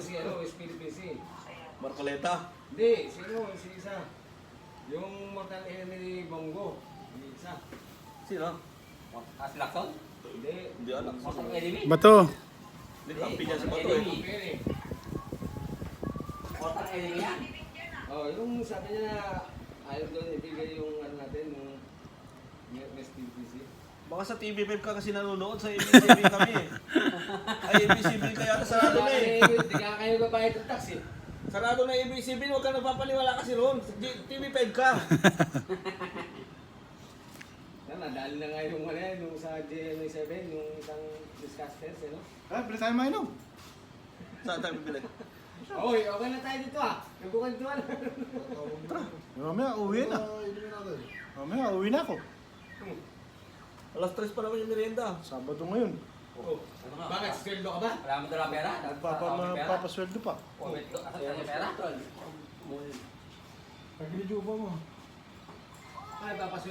si SPDPC. Marcoleta. Hindi, si isa. Yung mortal enemy Bongo. Yung isa. Sino? Si Lacson? Hindi. Hindi alam. Mortal enemy? Bato. Hindi, kampi niya sa bato Mortal eh. enemy. Mortal enemy yan? Oh, yung sabi niya na ayaw doon ibigay yung ano natin, yung SPDPC. Baka sa TV5 ka kasi nanonood, sa ABCB kami eh. Ay, ABCB kaya na sarado na eh. Hindi ka kayo babayad ng tax eh. Sarado na ABCB, huwag ka nagpapaniwala kasi ron. TV5 ka. Nadali na nga yung ano yan, yung sa GMA7, yung isang discasters, no? Pwede tayo mainom. Saan tayo bibili? Oy, okay na tayo dito ah. Nagkukantuan. Mamaya, uwi na. Mamaya, uwi na ako. Alas 3 pa naman yung merienda. Sabado ngayon. Oh. Bakit? Sweldo ka ba? Wala mo dala pera? Papasweldo pa. Wait, asan yung pera? Pag-video pa mo. Ay, papasweldo.